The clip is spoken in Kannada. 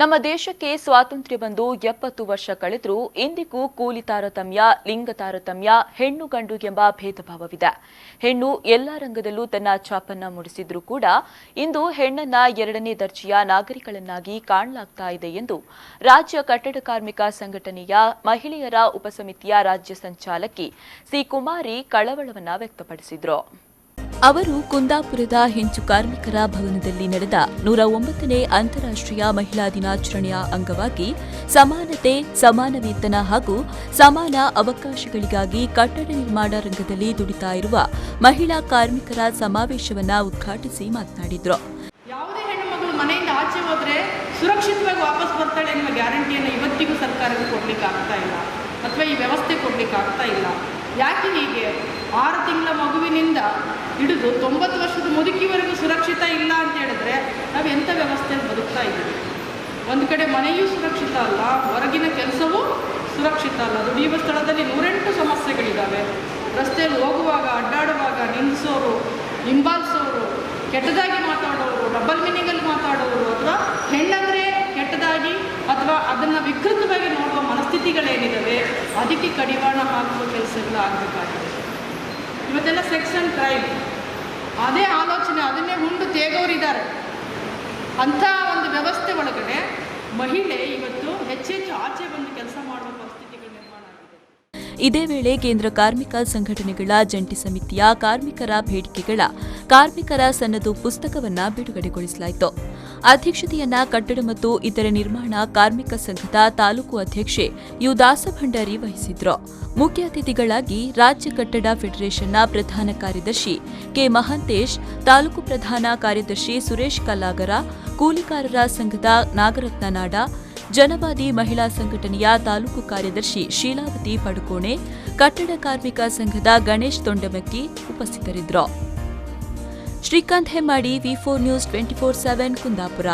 ನಮ್ಮ ದೇಶಕ್ಕೆ ಸ್ವಾತಂತ್ರ್ಯ ಬಂದು 70 ವರ್ಷ ಕಳೆದರೂ ಇಂದಿಗೂ ಕೂಲಿ ತಾರತಮ್ಯ, ಲಿಂಗ ತಾರತಮ್ಯ, ಹೆಣ್ಣು ಗಂಡು ಎಂಬ ಭೇದಭಾವವಿದೆ. ಹೆಣ್ಣು ಎಲ್ಲ ರಂಗದಲ್ಲೂ ತನ್ನ ಛಾಪನ್ನ ಮೂಡಿಸಿದ್ರೂ ಕೂಡ ಇಂದು ಹೆಣ್ಣನ್ನ ಎರಡನೇ ದರ್ಜೆಯ ನಾಗರಿಕಳನ್ನಾಗಿ ಕಾಣಲಾಗ್ತಾ ಇದೆ ಎಂದು ರಾಜ್ಯ ಕಟ್ಟಡ ಕಾರ್ಮಿಕ ಸಂಘಟನೆಯ ಮಹಿಳೆಯರ ಉಪಸಮಿತಿಯ ರಾಜ್ಯ ಸಂಚಾಲಕಿ ಸಿ ಕುಮಾರಿ ಕಳವಳವನ್ನ ವ್ಯಕ್ತಪಡಿಸಿದರು. ಅವರು ಕುಂದಾಪುರದ ಹೆಂಚು ಕಾರ್ಮಿಕರ ಭವನದಲ್ಲಿ ನಡೆದ 109ನೇ ಅಂತಾರಾಷ್ಟ್ರೀಯ ಮಹಿಳಾ ದಿನಾಚರಣೆಯ ಅಂಗವಾಗಿ ಸಮಾನತೆ, ಸಮಾನ ವೇತನ ಹಾಗೂ ಸಮಾನ ಅವಕಾಶಗಳಿಗಾಗಿ ಕಟ್ಟಡ ನಿರ್ಮಾಣ ರಂಗದಲ್ಲಿ ದುಡಿತಾ ಇರುವ ಮಹಿಳಾ ಕಾರ್ಮಿಕರ ಸಮಾವೇಶವನ್ನು ಉದ್ಘಾಟಿಸಿ ಮಾತನಾಡಿದರು. ಯಾವುದೇ ಹೆಣ್ಣು ಮಗಳು ಮನೆಯಿಂದ ಆಚೆ ಹೋದರೆ ಸುರಕ್ಷಿತವಾಗಿ ವಾಪಸ್ ಬರ್ತಾಳೆ ಎನ್ನುವ ಗ್ಯಾರಂಟಿಯನ್ನು ಇವತ್ತಿಗೂ ಸರ್ಕಾರಕ್ಕೆ ಕೊಡಲಿಕ್ಕೆ ಆಗ್ತಾ ಇಲ್ಲ, ಅಥವಾ ಈ ವ್ಯವಸ್ಥೆ ಕೊಡಲಿಕ್ಕೆ ಆಗ್ತಾ ಇಲ್ಲ. ಯಾಕೆ ಹೀಗೆ? 6 ತಿಂಗಳ ಮಗುವಿನಿಂದ ಹಿಡಿದು 90 ವರ್ಷದ ಮುದುಕಿವರೆಗೂ ಸುರಕ್ಷಿತ ಇಲ್ಲ ಅಂತ ಹೇಳಿದ್ರೆ ನಾವು ಎಂಥ ವ್ಯವಸ್ಥೆಯಲ್ಲಿ ಬದುಕ್ತಾ ಇದ್ದೀವಿ? ಒಂದು ಕಡೆ ಮನೆಯೂ ಸುರಕ್ಷಿತ ಅಲ್ಲ, ಹೊರಗಿನ ಕೆಲಸವೂ ಸುರಕ್ಷಿತ ಅಲ್ಲ. ದುಡಿಯುವ ಸ್ಥಳದಲ್ಲಿ 108 ಸಮಸ್ಯೆಗಳಿದ್ದಾವೆ. ರಸ್ತೆಯಲ್ಲಿ ಹೋಗುವಾಗ, ಅಡ್ಡಾಡುವಾಗ ನಿಲ್ಲಿಸೋರು, ಹಿಂಬಾಲಿಸೋರು, ಕೆಟ್ಟದಾಗಿ ಮಾತಾಡೋರು, ಡಬಲ್ ಮೀನಿಂಗಲ್ಲಿ ಮಾತಾಡೋರು, ಅಥವಾ ಹೆಣ್ಣಂದರೆ ಕೆಟ್ಟದಾಗಿ ಅಥವಾ ಅದನ್ನು ವಿಕೃತವಾಗಿ ನೋಡುವ ಮನಸ್ಥಿತಿಗಳೇನಿದ್ದಾವೆ ಅದಕ್ಕೆ ಕಡಿವಾಣ ಹಾಕುವ ಕೆಲಸಗಳು ಆಗಬೇಕಾಗಿದೆ. ಇವತ್ತೆಲ್ಲ ಸೆಕ್ಸ್ ಆ್ಯಂಡ್ ಕ್ರೈಮ್, ಅದೇ ಆಲೋಚನೆ, ಅದನ್ನೇ ಹುಂಡು ತೇಗೋರಿದ್ದಾರೆ. ಅಂಥ ಒಂದು ವ್ಯವಸ್ಥೆ ಒಳಗಡೆ ಮಹಿಳೆ ಇವತ್ತು ಹೆಚ್ಚೆಚ್ಚು ಆಚೆ ಬಂದು ಕೆಲಸ ಮಾಡುವ ಪರಿಸ್ಥಿತಿಗಳು ನಿರ್ಮಾಣ ಆಗಿದೆ. ಇದೇ ವೇಳೆ ಕೇಂದ್ರ ಕಾರ್ಮಿಕ ಸಂಘಟನೆಗಳ ಜಂಟಿ ಸಮಿತಿಯ ಕಾರ್ಮಿಕರ ಬೇಡಿಕೆಗಳ ಕಾರ್ಮಿಕರ ಸನ್ನದು ಪುಸ್ತಕವನ್ನು ಬಿಡುಗಡೆಗೊಳಿಸಲಾಯಿತು. ಅಧ್ಯಕ್ಷತೆಯನ್ನ ಕಟ್ಟಡ ಮತ್ತು ಇತರೆ ನಿರ್ಮಾಣ ಕಾರ್ಮಿಕ ಸಂಘದ ತಾಲೂಕು ಅಧ್ಯಕ್ಷೆ ಯು ದಾಸಭಂಡಾರಿ ವಹಿಸಿದ್ರು. ಮುಖ್ಯ ಅತಿಥಿಗಳಾಗಿ ರಾಜ್ಯ ಕಟ್ಟಡ ಫೆಡರೇಷನ್ನ ಪ್ರಧಾನ ಕಾರ್ಯದರ್ಶಿ ಕೆ ಮಹಂತೇಶ್, ತಾಲೂಕು ಪ್ರಧಾನ ಕಾರ್ಯದರ್ಶಿ ಸುರೇಶ್ ಕಲ್ಲಾಗರ, ಕೂಲಿಕಾರರ ಸಂಘದ ನಾಗರತ್ನ ನಾಡ, ಜನವಾದಿ ಮಹಿಳಾ ಸಂಘಟನೆಯ ತಾಲೂಕು ಕಾರ್ಯದರ್ಶಿ ಶೀಲಾವತಿ ಪಡುಕೋಣೆ, ಕಟ್ಟಡ ಕಾರ್ಮಿಕ ಸಂಘದ ಗಣೇಶ್ ತೊಂಡಮಕ್ಕಿ ಉಪಸ್ಥಿತರಿದ್ದರು. ಶ್ರೀಕಾಂತ್ ಹೆಮ್ಮಾಡಿ, ವಿ4 ನ್ಯೂಸ್ 24/7 ಕುಂದಾಪುರ.